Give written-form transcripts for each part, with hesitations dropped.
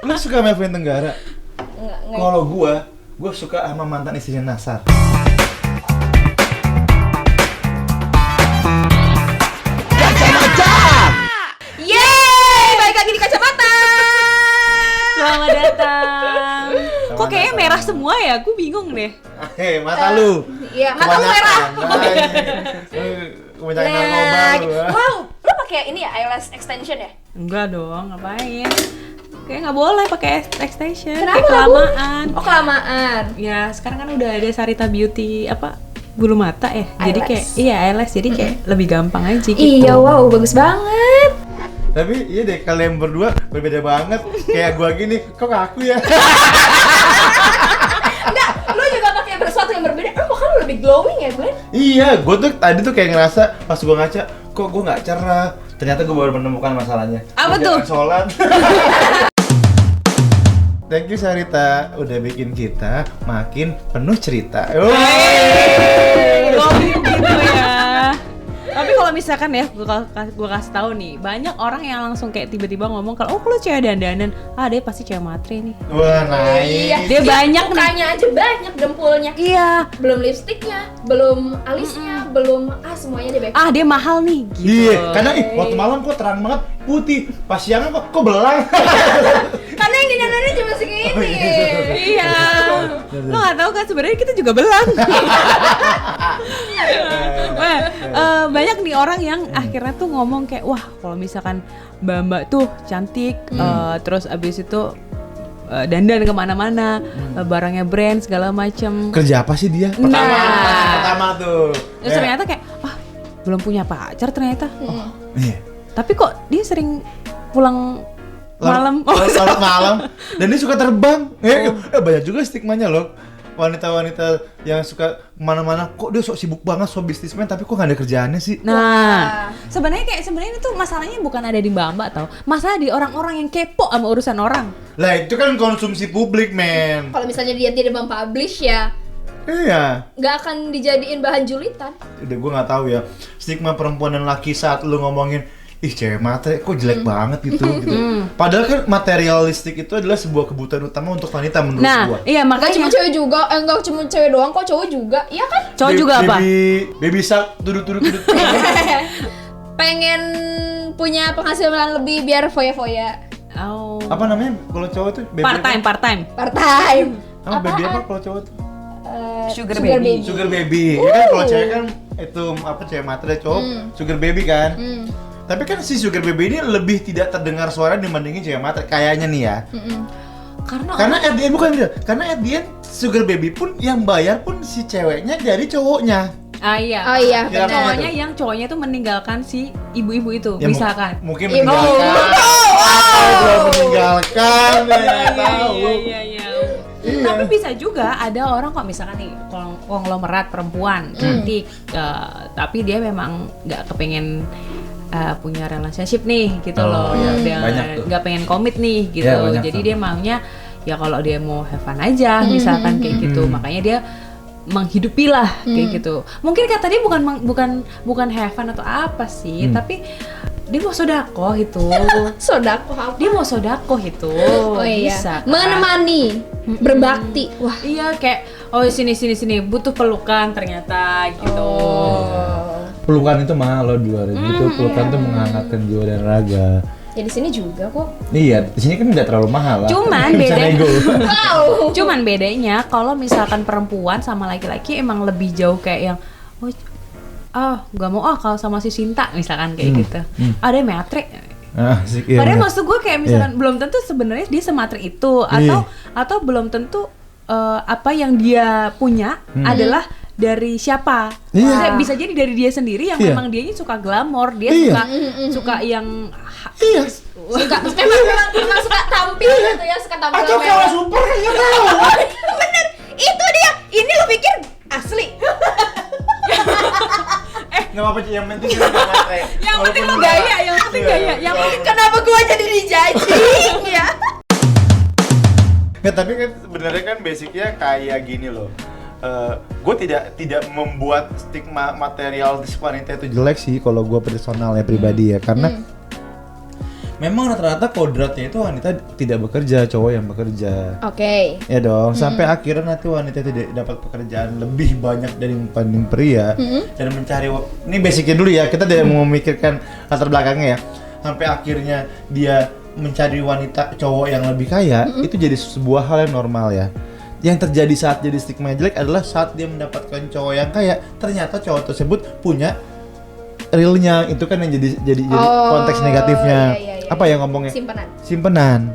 Lu suka Melvin Tenggara? Enggak. Kalau gue suka sama mantan istrinya Nasar. Yeay, balik lagi di Kacamata. Selamat datang. Kok kayaknya merah semua ya? Aku bingung deh. Hei, mata lu. Iya, mata lu merah. Kebanyakan narkoba lu. Wow, lu pakai ini ya, eyelash extension ya? Enggak dong, ngapain? Kayak nggak boleh pakai extension. Kenapa Kayak kelamaan. Oh, kelamaan. Ya sekarang kan udah ada Sarita Beauty apa bulu mata ya. Jadi kayak eyelash. Jadi kayak lebih gampang aja gitu. Iya, wow, bagus banget. Tapi iya deh, kalian berdua berbeda banget. Kayak gua gini, kok aku ya? Enggak, lu juga pakai sesuatu yang berbeda. Lu bahkan lebih glowing ya, Glenn? Iya, gua tuh tadi tuh kayak ngerasa pas gua ngaca, kok gua nggak cerah. Ternyata gua baru menemukan masalahnya. Apa Gua tuh? jangan sholat. Thank you Sarita, udah bikin kita makin penuh cerita. Kok gitu ya. Tapi kalau misalkan ya, gue kasih tahu nih, banyak orang yang langsung kayak tiba-tiba ngomong kalau lu cewek dandanan, dia pasti cewek matre nih. Wah, naik. Iya. Dia banyak nih. Mukanya aja banyak, dempulnya. Iya. Belum lipstiknya, belum alisnya, belum semuanya dia baik. Dia mahal nih gitu. Iya, karena waktu malam kok terang banget putih, pas siang kok belang. Karena yang didandanin cuma segini. Iya. Lo nggak tahu kan sebenarnya kita juga belang. Banyak nih orang yang akhirnya tuh ngomong kayak wah kalau misalkan mbak tuh cantik, terus abis itu dandan kemana-mana, barangnya brand segala macem. Kerja apa sih dia? Pertama tuh. Terus ternyata kayak belum punya pacar ternyata. Iya. Tapi kok dia sering pulang malam. Larut malam. Dan dia suka terbang. Banyak juga stigmanya loh. Wanita-wanita yang suka kemana-mana, kok dia sok sibuk banget, sok bisnismen, tapi kok nggak ada kerjaannya sih? Nah, sebenarnya itu masalahnya bukan ada di mbak-mbak tau, masalah di orang-orang yang kepo sama urusan orang. Lah itu kan konsumsi publik, men. Kalau misalnya dia tidak mempublish ya, Iya. nggak akan dijadiin bahan julitan. Udah gue nggak tahu ya, stigma perempuan dan laki saat lu ngomongin ih cewek matre kok jelek banget gitu. Padahal kan materialistik itu adalah sebuah kebutuhan utama untuk wanita menurut gua. Iya Nggak makanya cuma cewek juga, nggak cuma cewek doang kok, cowok juga, iya kan? cowok juga apa? Baby shark tudut. Pengen punya penghasilan lebih biar foya-foya. Oh. Apa namanya kalau cowok tuh? Baby Part time. Part-time. Baby apa kalau cowok tuh? Sugar baby. Sugar baby. Ya kan kalau cewek kan itu apa cewek matre, cowok sugar baby kan. Tapi kan si sugar baby ini lebih tidak terdengar suara dibandingin cewek matre kayaknya nih ya. Karena at the end bukan dia. Karena at the end sugar baby pun yang bayar pun si ceweknya dari cowoknya. Iya. Oh iya, Ya, benar. Cowoknya tuh meninggalkan si ibu-ibu itu, Ya, misalkan. mungkin meninggalkan atau belum meninggalkan, nggak tahu. Iya. Tapi bisa juga ada orang kok misalkan nih konglomerat perempuan cantik, tapi dia memang nggak kepengen punya relationship nih gitu loh, dia nggak pengen komit nih gitu, jadi dia maunya ya kalau dia mau have fun aja misalkan kayak gitu, makanya dia menghidupi lah kayak gitu. Mungkin kata dia bukan have fun atau apa sih, tapi dia mau sodakoh itu. Sodakoh apa? Dia mau sodakoh itu. Oh iya. Bisa, kan? Menemani, berbakti. Wah, Iya kayak sini butuh pelukan ternyata gitu. Pelukan itu mahal loh 2.000 itu. Pelukan tuh menghangatkan jiwa dan raga. ya di sini juga kok. Iya, di sini kan nggak terlalu mahal lah. Cuman Bisa beda. nego. Wow. Cuman bedanya kalau misalkan perempuan sama laki-laki emang lebih jauh kayak yang nggak mau kalau sama si Sinta misalkan kayak gitu. Ada matre. Iya, Padahal bener. maksud gue kayak misalkan belum tentu sebenarnya dia sematre itu atau belum tentu apa yang dia punya adalah dari siapa. Iya. Bisa jadi dari dia sendiri yang memang dianya suka glamor, dia suka yang memang suka tampil gitu ya, suka tampil. Atau kalah super ya tahu. Bener, itu dia. Ini lo pikir asli? Nggak apa-apa sih, yang penting kita nggak matre. yang penting lo gaya, yang penting gaya, yang penting Kenapa gua jadi dijajing ya? Nggak, tapi kan sebenarnya kan basicnya kayak gini loh. Gue tidak membuat stigma material di wanita itu jelek sih kalau gue personal ya pribadi ya, karena memang rata-rata kodratnya itu wanita tidak bekerja, cowok yang bekerja. Oke. Ya dong, sampai akhirnya nanti wanita tidak dapat pekerjaan lebih banyak dibanding pria dan mencari ini basicnya dulu ya, kita tidak mau memikirkan latar belakangnya ya. Sampai akhirnya dia mencari wanita cowok yang lebih kaya, itu jadi sebuah hal yang normal ya. Yang terjadi saat jadi stigma jelek adalah saat dia mendapatkan cowok yang kaya, ternyata cowok tersebut punya realnya, itu kan yang jadi konteks negatifnya. Iya. Apa ya ngomongnya? Simpenan.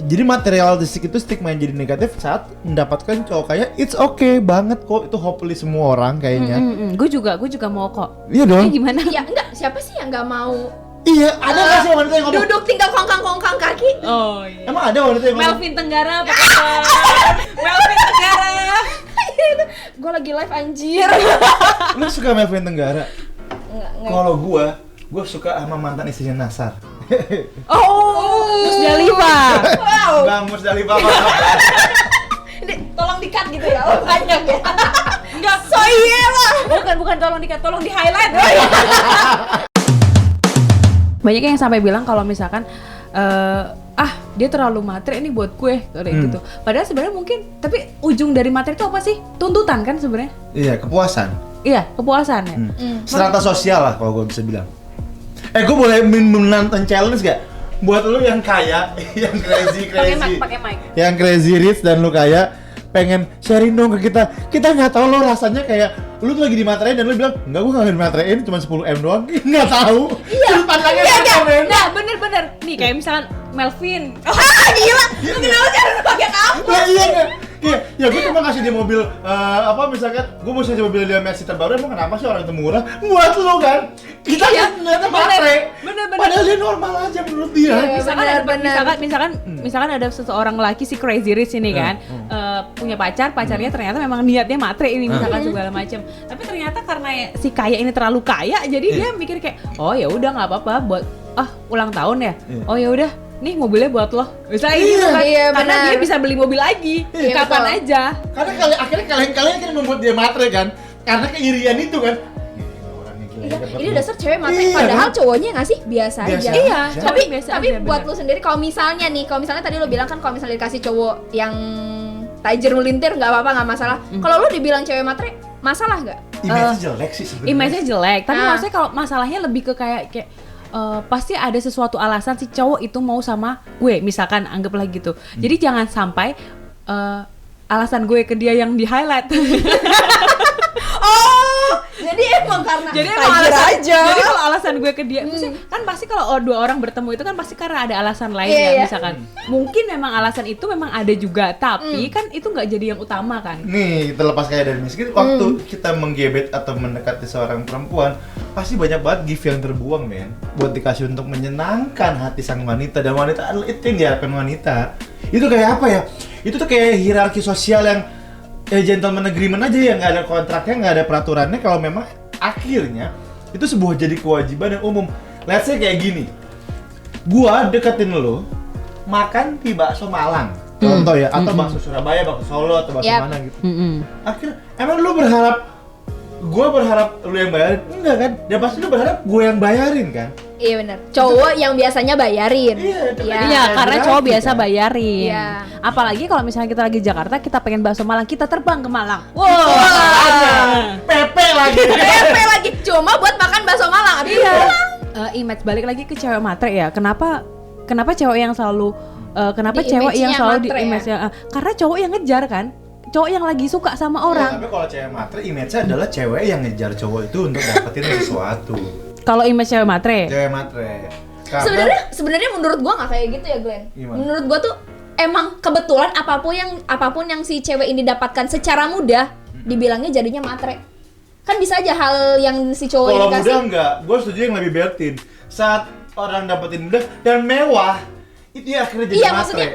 Jadi materialistik itu stigma yang jadi negatif saat mendapatkan cowok kaya. It's okay banget kok, itu hopefully semua orang kayaknya. Gue juga mau kok. Iya dong. Gimana? Ya enggak, siapa sih yang nggak mau Iya, ada nggak sih wanita yang ngomong? duduk tinggal kongkang kaki? Oh iya. Emang ada wanita yang ngomong? Melvin Tenggara apa kabar? Melvin Tenggara. Gue lagi live anjir. Lu suka Melvin Tenggara? Enggak. Kalau gue suka sama mantan istrinya Nasar. Mus Dalifa. Wow. Bang Mus Dalifa. Tolong di-cut gitu ya. Oh, banyak ya. Enggak. So iya lah. Bukan tolong di highlight. Banyak yang sampai bilang kalau misalkan dia terlalu materi ini buat gue kayak gitu. Padahal sebenarnya mungkin, tapi ujung dari materi itu apa sih? Tuntutan kan sebenarnya? Iya, kepuasan. Iya, kepuasan ya. Strata sosial lah kalau gue bisa bilang. Gue boleh menantang challenge gak? Buat lu yang kaya, yang crazy, Pakai mic. yang crazy rich dan lu kaya, pengen sharing dong ke kita. Kita nggak tahu lo rasanya kayak lu tuh lagi dimaterin dan lu bilang enggak, gue nggak dimaterin, cuma 10M doang. Nggak tahu. Iya. Pandangnya men. Nah, bener. Nih kayak misalkan Melvin. Gila. Lu kenapa sih harus pakai apa? Ya iya nggak? Ya gue cuma kasih dia mobil misalkan gue mau kasih mobil dia Mercy terbaru, emang kenapa sih orang itu murah? Buat lo kan? Kita ternyata matre. Bener. Padahal dia normal aja menurut dia. Iya. Misalkan ada seseorang laki si crazy rich ini kan, punya pacarnya ternyata memang niatnya matre ini misalkan segala macam. Tapi ternyata karena si kaya ini terlalu kaya, jadi dia mikir kayak, oh ya udah nggak apa-apa buat ulang tahun ya. Oh ya udah, nih mobilnya buat lo. Misalnya gitu kan. Iya, karena benar. dia bisa beli mobil lagi kapan betul. aja. Karena akhirnya kalian kan membuat dia matre kan? Karena keirian itu kan. Iya, ini dasar cewek matre. Iya, Padahal kan? cowoknya nggak sih biasa aja. Iya, Tapi biasa aja, buat benar. lu sendiri, kalau misalnya tadi lu bilang kan kalau misalnya dikasih cowok yang tajir melintir nggak apa-apa, nggak masalah. Kalau lu dibilang cewek matre, masalah nggak? Image-nya jelek sih sebenarnya. Image-nya jelek, tapi maksudnya kalau masalahnya lebih ke kayak pasti ada sesuatu alasan si cowok itu mau sama gue, misalkan anggaplah gitu. Jadi jangan sampai alasan gue ke dia yang di highlight. Jadi emang karena Jadi tajir alasan, aja. Jadi kalau alasan gue ke dia, maksudnya kan pasti kalau dua orang bertemu itu kan pasti karena ada alasan lain Iya, ya, iya. misalkan. Mungkin memang alasan itu memang ada juga, tapi kan itu nggak jadi yang utama kan. Nih, terlepas kaya dan miskin, waktu kita menggebet atau mendekati seorang perempuan, pasti banyak banget gift yang terbuang, men. Buat dikasih untuk menyenangkan hati sang wanita, dan wanita adalah itu yang diharapkan wanita. Itu kayak apa ya? Itu tuh kayak hierarki sosial yang gentleman agreement aja, yang nggak ada kontraknya, nggak ada peraturannya. Kalau memang akhirnya itu sebuah jadi kewajiban yang umum. Let's say kayak gini, gua deketin lo makan di bakso Malang, contoh ya, atau bakso Surabaya, bakso Solo, atau bakso mana gitu. Akhirnya emang lu gua berharap lu yang bayarin? Enggak kan? Dan pasti lu berharap gua yang bayarin kan? Iya benar. Cowok yang biasanya bayarin. Iya, karena cowok biasa kan? bayarin. Iya. Apalagi kalau misalnya kita lagi Jakarta, kita pengen bakso Malang, kita terbang ke Malang. Pepe lagi. PP lagi cuma buat makan bakso Malang. Abis itu pulang. Image balik lagi ke cewek matre ya. Kenapa cewek yang selalu Di cewek yang image-nya selalu di matre ya? image-nya karena cowok yang ngejar kan? Cowok yang lagi suka sama orang. Tapi kalau cewek matre, image-nya adalah cewek yang ngejar cowok itu untuk dapetin sesuatu. Kalau image cewek matre. Cewek matre. Sebenarnya menurut gua nggak kayak gitu ya, Glenn. Gimana? Menurut gua tuh emang kebetulan apapun yang si cewek ini dapatkan secara mudah, dibilangnya jadinya matre. Kan bisa aja hal yang si cowok kalau ini kasih. mudah enggak, gue setuju yang lebih bertin. Saat orang dapetin mudah dan mewah, itu ya akhirnya jadi Iya, matre. maksudnya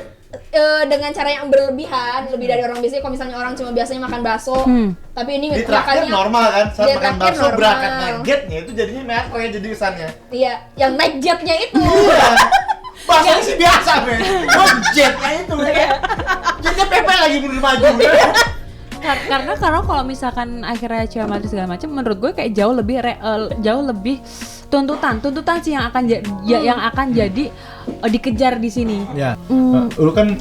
dengan cara yang berlebihan, lebih dari orang biasanya. Kalau misalnya orang cuma biasanya makan bakso, tapi ini Di traktir normal kan, saat Di makan traktir bakso normal. berangkat nuggetnya itu jadinya matre jadi kesannya. Iya, yang naik jetnya itu. Iya. Bakso sih biasa, men. Oh, jetnya itu ya. Jetnya Pepe lagi mundur maju. Karena kalau misalkan akhirnya cewek matre segala macam, menurut gue kayak jauh lebih tuntutan sih yang akan yang akan jadi dikejar di sini. Ya. Lu kan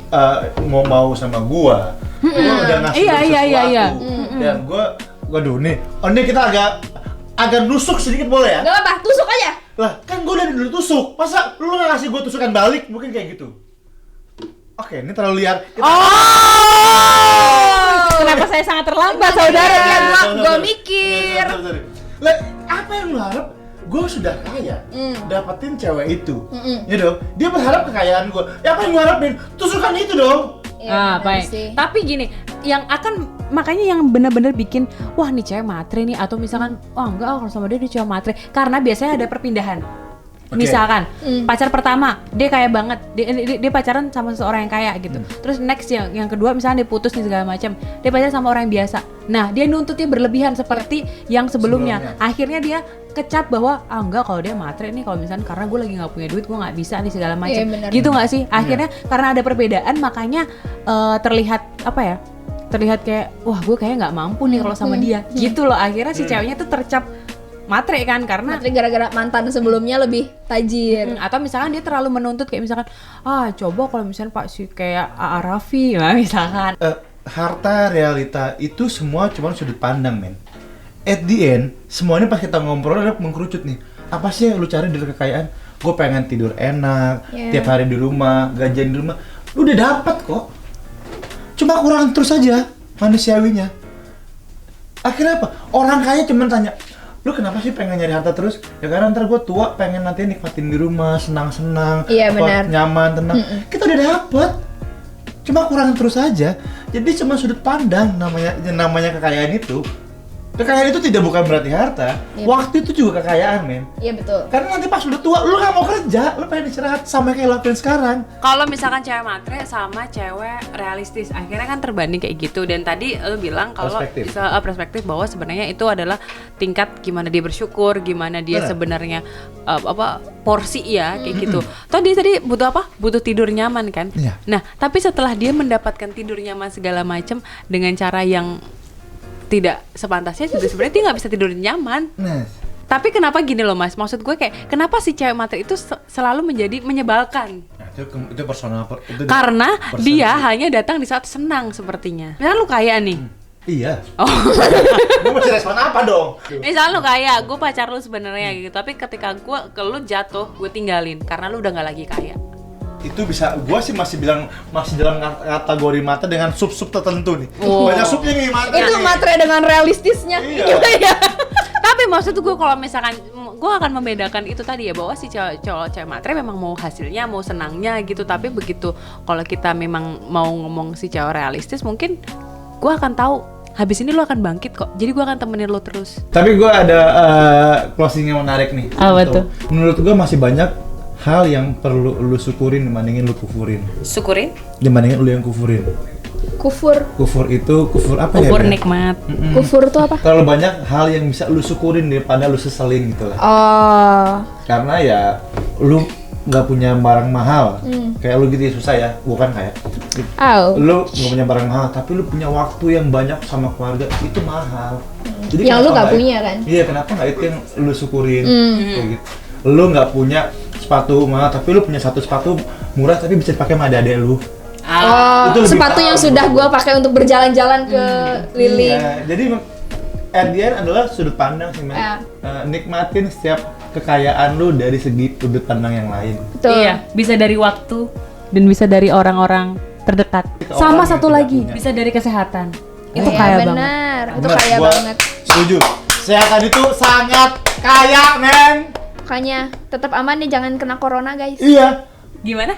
mau sama gua. Gua udah ngasih sesuatu. Dan gua waduh nih. Oh, ini kita agak nusuk sedikit boleh ya? Gak apa-apa, tusuk aja. Lah, kan gua udah dulu tusuk. Masa lu nggak ngasih gua tusukan balik? Mungkin kayak gitu. Oke, ini terlalu liar. Kenapa saya sangat terlambat, saudara? Gua mikir. Lah, apa yang lu harap? Gue sudah kaya, dapetin cewek itu, ya dong. Dia berharap kekayaan gue. Ya apa yang lu harapin? Tusukan itu dong. Ya, baik. sih. Tapi gini, yang makanya yang benar-benar bikin wah nih cewek matre nih, atau misalkan enggak kalau sama dia cewek matre, karena biasanya ada perpindahan. Okay. Misalkan pacar pertama dia kaya banget, dia pacaran sama seseorang yang kaya gitu. Terus next yang kedua misalnya dia putus nih segala macam, dia pacaran sama orang yang biasa. Nah dia nuntutnya berlebihan seperti yang sebelumnya. Akhirnya dia kecap bahwa enggak kalau dia matre nih, kalau misalnya karena gue lagi nggak punya duit, gue nggak bisa nih segala macam. Gitu nggak sih? Akhirnya karena ada perbedaan makanya terlihat terlihat kayak wah gue kayak nggak mampu nih kalau sama dia. Gitu loh, akhirnya si ceweknya tuh tercap matre kan, karena matre gara-gara mantan sebelumnya lebih tajir. Atau misalkan dia terlalu menuntut kayak misalkan coba kalau misalnya Pak si kayak A.A. Raffi lah misalkan. Harta realita itu semua cuma sudut pandang, men. At the end, semuanya pas kita ngobrol ada mengkerucut nih. Apa sih yang lu cari dari kekayaan? Gue pengen tidur enak, tiap hari di rumah, gajian di rumah. Lu udah dapat kok. Cuma kurang terus aja manusiawinya. Akhirnya apa? Orang kaya cuma tanya, lu kenapa sih pengen nyari harta terus? Ya karena ntar gue tua pengen nanti nikmatin di rumah, senang-senang, nyaman, tenang. Kita udah dapet, cuma kurang terus aja. Jadi cuma sudut pandang namanya kekayaan itu. Kekayaan itu bukan berarti harta. Waktu itu juga kekayaan, men. Iya betul. Karena nanti pas udah tua, lu nggak mau kerja, lu pengen istirahat sama kayak lakuin sekarang. Kalau misalkan cewek matre sama cewek realistis, akhirnya kan terbanding kayak gitu. Dan tadi lu bilang kalau bisa perspektif bahwa sebenarnya itu adalah tingkat gimana dia bersyukur, gimana dia sebenarnya porsi ya kayak gitu. Toh dia tadi butuh apa? Butuh tidur nyaman kan. Nah, tapi setelah dia mendapatkan tidur nyaman segala macam dengan cara yang tidak sepantasnya, juga sebenarnya dia nggak bisa tidur nyaman. Tapi kenapa gini loh mas, maksud gue kayak kenapa si cewek matre itu selalu menjadi menyebalkan? Nah, itu personal. Karena dia hanya datang di saat senang sepertinya. Misalnya lu kaya nih. Iya. Gue masih respon apa dong? Misalnya lu kaya, gue pacar lu sebenarnya gitu, tapi ketika lu jatuh, gue tinggalin karena lu udah nggak lagi kaya. Itu bisa, gua sih masih bilang masih dalam kategori matre dengan sub-sub tertentu nih. Banyak subnya nih matre. Itu matre dengan realistisnya. Iya. Tapi maksud gue kalau misalkan gue akan membedakan itu tadi ya, bahwa si cewek matre memang mau hasilnya, mau senangnya gitu. Tapi begitu kalau kita memang mau ngomong si cewek realistis, mungkin gue akan tahu habis ini lo akan bangkit kok. Jadi gue akan temenin lo terus. Tapi gue ada closing yang menarik nih. Apa tuh? Menurut gue masih banyak hal yang perlu lu syukurin dibandingin lu kufurin. Syukurin? Dibandingin lu yang kufurin. Kufur Itu kufur apa ya? Kufur nikmat. Kufur tuh apa? Terlalu banyak hal yang bisa lu syukurin daripada lu seselin gitu lah. Karena ya lu nggak punya barang mahal. Kayak lu gitu ya, susah ya, bukan kayak. Lu nggak punya barang mahal, tapi lu punya waktu yang banyak sama keluarga, itu mahal. Jadi yang lu nggak punya kan? Iya, kenapa nggak itu yang lu syukurin? Kayak gitu. Lu nggak punya sepatu mahal, tapi lu punya satu sepatu murah tapi bisa dipakai sama adik lu. Itu sepatu yang sudah gua pakai untuk berjalan-jalan ke Lili. Iya, jadi at the end adalah sudut pandang sih, men. Nikmatin setiap kekayaan lu dari segi sudut pandang yang lain. Betul. Iya, bisa dari waktu dan bisa dari orang-orang terdekat. Sama satu lagi, bisa dari kesehatan. Itu kaya banget. Itu kaya banget. Setuju. Kesehatan itu sangat kaya, men. Makanya tetap aman nih, jangan kena corona guys. Iya. Gimana?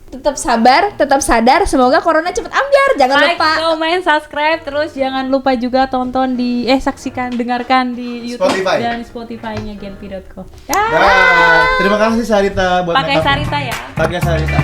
Tetap sabar, tetap sadar, semoga corona cepet ambiar. Jangan lupa like, comment, subscribe, terus jangan lupa juga tonton di dengarkan di YouTube Spotify. Dan Spotify-nya genpi.co. Terima kasih Sarita buat pakai Sarita ya. Pakai Sarita.